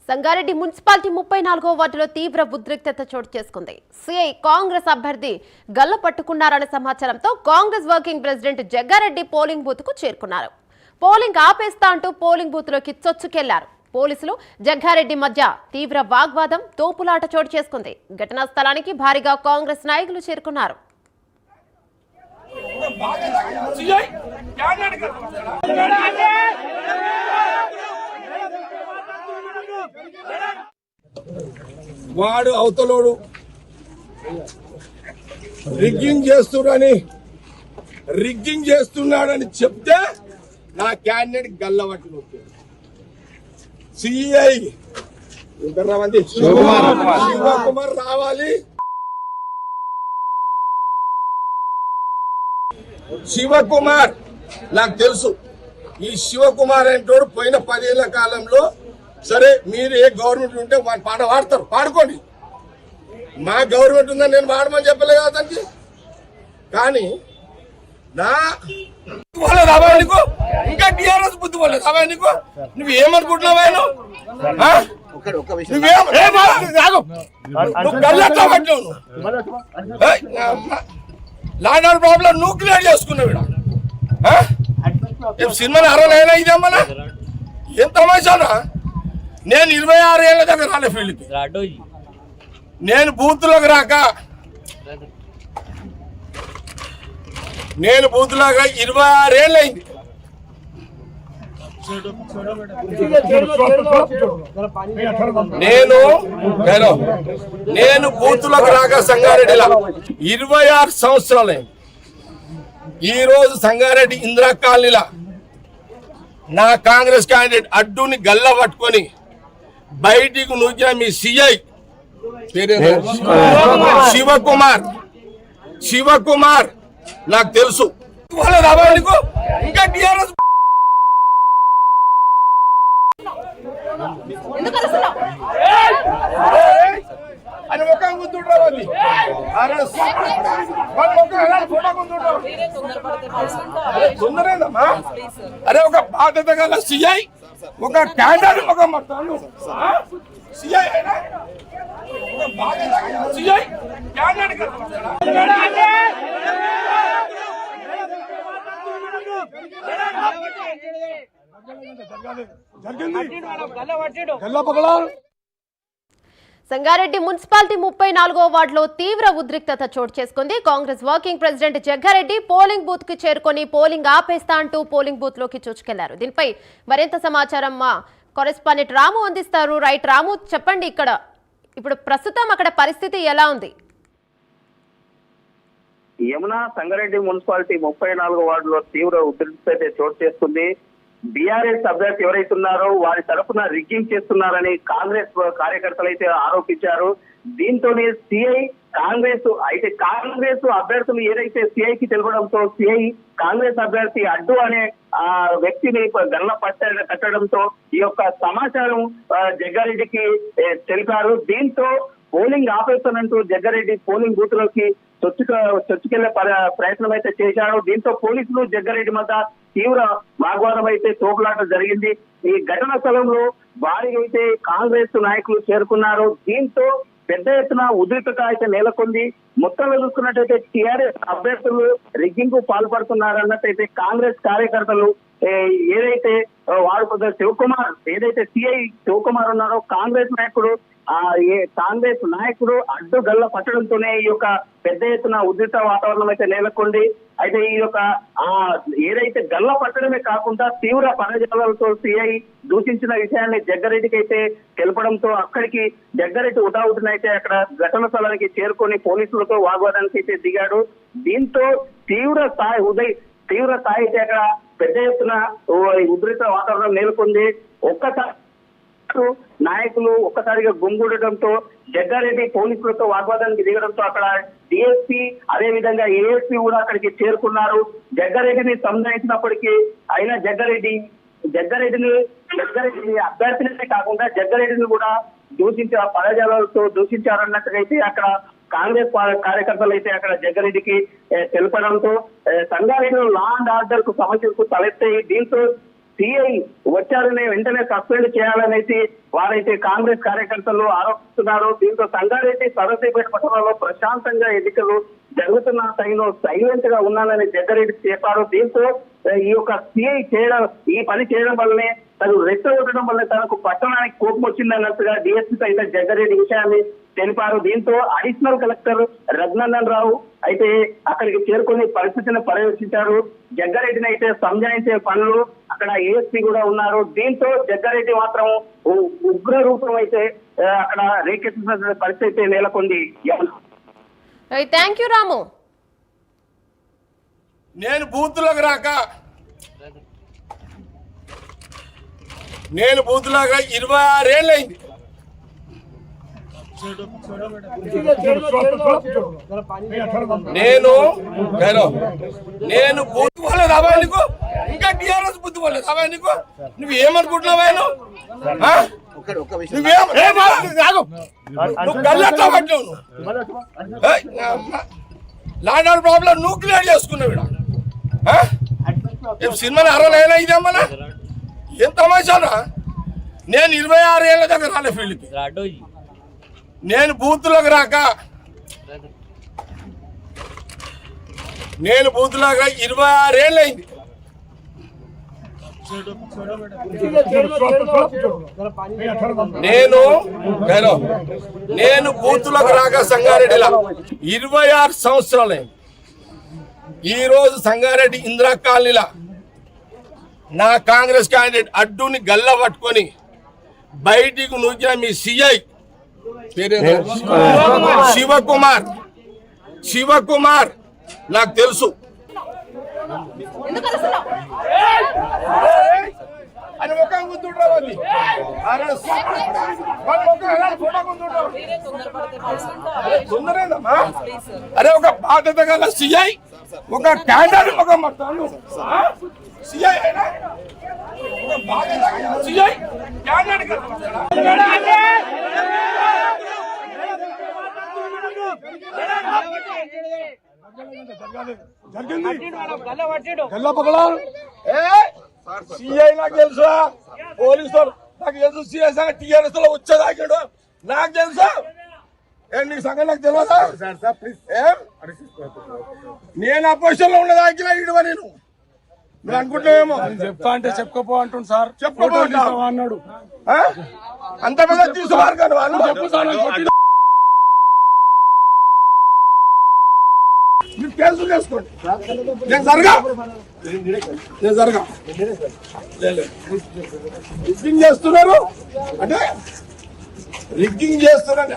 Sangareddy municipality 34వ వార్డులో తీవ్ర ఉద్రిక్తత చోటు చేసుకుంది. సిఐ కాంగ్రెస్ అభ్యర్థి గల్ల పట్టుకున్నారనే సమాచారంతో Congress working president Jaggareddy polling booth కు చేరుకున్నారు. పోలింగ్ ఆపేస్తా అంటూ పోలింగ్ బూత్ లోకి చొచ్చుకెళ్లారు. పోలీసులు జగ్గారెడ్డి మధ్య తీవ్ర వాగ్వాదం, తోపులాట చోటు చేసుకుంది. ఘటనా స్థలానికి భారీగా కాంగ్రెస్ నాయకులు చేరుకున్నారు. వాడు అవతలోడు రిగ్గింగ్ చేస్తున్నాడని చెప్తే నా క్యాండిడేట్ గల్లవట్టి నొక్కాడు. సిఐ శివకుమార్ రావాలి. శివకుమార్ నాకు తెలుసు. ఈ శివకుమార్ అంటోడు పోయిన 10 ఏళ్ల కాలంలో, సరే మీరు ఏ గవర్నమెంట్ ఉంటే వాడు పాట పాడతారు, పాడుకోండి. మా గవర్నమెంట్ ఉందని నేను పాడమని చెప్పలే కదా దానికి. కానీ నా నీకు ఇంకా టీఆర్ఎస్ బుద్ధి పోలేదు అవా నీకు. నువ్వు ఏమనుకుంటున్నావా? లాండ్ ప్రాబ్లం నువ్వు క్లియర్ చేసుకున్నావు. సినిమాలు 60 ఇదేమన్నా ఏం తమాషానా? నేను 26 ఏళ్ల దగ్గర రాలే ఫీల్డ్కి. నేను బూత్లోకి రాక 26 ఏళ్ళు అయింది. నేను బూత్లోకి రాక సంగారెడ్డిలో 26 సంవత్సరాలైంది. ఈ రోజు సంగారెడ్డి ఇందిరా కాలనీలా నా కాంగ్రెస్ క్యాండిడేట్ అడ్డుని గల్ల పట్టుకొని బయటికి నూకిన మీ సిఐ శివకుమార్ నాకు తెలుసు. ఇంకా టీఆర్ఎస్ అని ఒక తొందరేదమ్మా. అరే ఒక బాధ్యత గల సిఐ, ఒక క్యాండర్, ఒక సిఐ సిఐ క్యాండర్ సంగారెడ్డి మున్సిపాలిటీ 34వ వార్డులో తీవ్ర ఉద్రిక్తత చోటు చేసుకుంది. Congress working president Jaggareddy polling booth కి చేరుకొని పోలింగ్ ఆపేస్తా అంటూ పోలింగ్ బూత్ లోకి చొచ్చుకెళ్లారు. దీనిపై మరింత సమాచారం మా కరెస్పాండెంట్ రాము అందిస్తారు. రైట్ రాము, చెప్పండి, ఇప్పుడు ప్రస్తుతం అక్కడ పరిస్థితి ఎలా ఉంది? యమునా సంగారెడ్డి మున్సిపాలిటీ 34వ వార్డులో తీవ్ర ఉద్రిక్తత చోటు చేసుకుంది. బీఆర్ఎస్ అభ్యర్థి ఎవరైతే ఉన్నారో వారి తరఫున రిగ్గింగ్ చేస్తున్నారని కాంగ్రెస్ కార్యకర్తలు అయితే ఆరోపించారు. దీంతోనే సిఐ కాంగ్రెస్ అభ్యర్థులు ఏదైతే సిఐకి తెలపడంతో సిఐ కాంగ్రెస్ అభ్యర్థి అడ్డు అనే వ్యక్తిని గల్ల కట్టడంతో ఈ యొక్క సమాచారం జగ్గారెడ్డికి తెలిపారు. దీంతో పోలింగ్ ఆపేస్తానంటూ జగ్గారెడ్డి పోలింగ్ బూత్ లోకి చొచ్చుకెళ్లే ప్రయత్నం అయితే చేశారు. దీంతో పోలీసులు జగ్గారెడ్డి మధ్య తీవ్ర వాగ్వాదం అయితే తోపులాట జరిగింది. ఈ ఘటన స్థలంలో భారీగా అయితే కాంగ్రెస్ నాయకులు చేరుకున్నారు. దీంతో పెద్ద ఎత్తున ఉద్రిక్తత అయితే నెలకొంది. మొత్తంలో చూసుకున్నట్టయితే టీఆర్ఎస్ అభ్యర్థులు రిగ్గింగ్ కు పాల్పడుతున్నారన్నట్టయితే కాంగ్రెస్ కార్యకర్తలు ఏదైతే వాడు శివకుమార్, ఏదైతే సిఐ శివకుమార్ ఉన్నారో కాంగ్రెస్ నాయకుడు అడ్డు గల్ల పట్టడంతోనే ఈ యొక్క పెద్ద ఎత్తున ఉద్రిక్త వాతావరణం అయితే నెలకొంది. అయితే ఈ యొక్క ఏదైతే గల్ల పట్టడమే కాకుండా తీవ్ర పదజాలతో సిఐ దూషించిన విషయాన్ని జగ్గారెడ్డికి అయితే తెలపడంతో అక్కడికి జగ్గారెడ్డి ఉటావుటినైతే అక్కడ ఘటన స్థలానికి చేరుకొని పోలీసులతో వాగ్వాదానికి అయితే దిగాడు. దీంతో తీవ్ర స్థాయి అయితే అక్కడ పెద్ద ఎత్తున ఉద్రిక్త వాతావరణం నెలకొంది. నాయకులు ఒక్కసారిగా గుంగూడటంతో జగ్గారెడ్డి పోలీసులతో వాగ్వాదానికి దిగడంతో అక్కడ డిఎస్పీ అదే విధంగా ఏఎస్పీ కూడా అక్కడికి చేరుకున్నారు. జగ్గారెడ్డిని సంధానించినప్పటికీ అయినా జగ్గారెడ్డి అభ్యర్థినే కాకుండా జగ్గారెడ్డిని కూడా పదజాలతో దూషించారన్నట్టుగైతే అక్కడ కాంగ్రెస్ కార్యకర్తలు అయితే అక్కడ జగ్గారెడ్డికి తెలపడంతో సంగారెడ్డిలో లా అండ్ ఆర్డర్ కు సమస్యలకు తలెత్తాయి. దీంతో సిఐ వచ్చారని వెంటనే సస్పెండ్ చేయాలనేసి వారైతే కాంగ్రెస్ కార్యకర్తలు ఆరోపిస్తున్నారు. దీంతో సంగారెడ్డి సరస్వతిపేట పట్టణంలో ప్రశాంతంగా ఎన్నికలు జరుగుతున్న టైంలో సైలెంట్ గా ఉన్నానని జగ్గారెడ్డి చెప్పారు. దీంతో ఈ యొక్క సిఐ చేయడం, ఈ పని చేయడం వల్లనే తను రెచ్చగొట్టడం వల్ల తనకు పట్టణానికి కోపం వచ్చిందన్నట్టుగా డిఎస్పీ అయితే జగ్గారెడ్డి విషయాన్ని తెలిపారు. దీంతో అడిషనల్ కలెక్టర్ రఘునందన్ రావు అయితే అక్కడికి చేరుకుని పరిస్థితిని పర్యవేక్షించారు. జగ్గారెడ్డిని అయితే సంజాయించే పనులు అక్కడ ఏఎస్పీ కూడా ఉన్నారు. దీంతో జగ్గారెడ్డి మాత్రం ఉగ్ర రూపం అయితే అక్కడ రేకెత్తున్న పరిస్థితి నెలకొంది. థ్యాంక్ యూ రాము. నేను బూత్లోకి రాక 26 ఏళ్ళైంది. నేను బూత్ పోలేదు అవా నీకు, ఇంకా టీఆర్ఎస్ బుద్ధి పోలేదు అవా నీకు. నువ్వు ఏమనుకుంటున్నావా? నువ్వు గల్లెట్లా పట్టావు? లాండ్ ఆర్డర్ ప్రాబ్లం నువ్వు క్లియర్ చేసుకున్నావు. సినిమాని 60 ఏళ్ళ ఇదేమన్నా ఏం తమాషానా? నేను 26 ఏళ్ళ దగ్గర రాలే ఫీల్డ్కి. నేను బూత్లోకి రాక 26 ఏళ్ళైంది. నేను బూత్లోకి రాక సంగారెడ్డిలో 26 సంవత్సరాలైంది. ఈ రోజు సంగారెడ్డి ఇందిరా కాలనీలా నా కాంగ్రెస్ క్యాండిడేట్ అడ్డుని గల్ల పట్టుకొని బయటికి నూకిన మీ సిఐ శివకుమార్ నాకు తెలుసు. అరే ఒక బాధ్యత గల సిఐ, ఒక క్యాండర్, ఒక సిఐ సిఐ క్యాండర్ సిఐ నాకు తెలుసా, పోలీసు నాకు తెలుసు. సిఐ సంగతి టీఆర్ఎస్ లో వచ్చేదాకాడు నాకు తెలుసా. నీ సంగతి నాకు తెలియదా? నేను అపోజిషన్ లో ఉన్నదాకినా ఇడువా. నువ్వు అనుకుంటున్నావేమో. చెప్తా అంటే చెప్పుకోపో అంటుంది సార్. చెప్పుకోపో అన్నాడు. అంత పెద్ద తీసుకోవాలి కానీ వాళ్ళు చెప్పు సార్. మీరు కేసులు చేసుకోండి. నేను జరగా రిగ్గింగ్ చేస్తున్నారు అంటే రిగ్గింగ్ చేస్తున్నారు.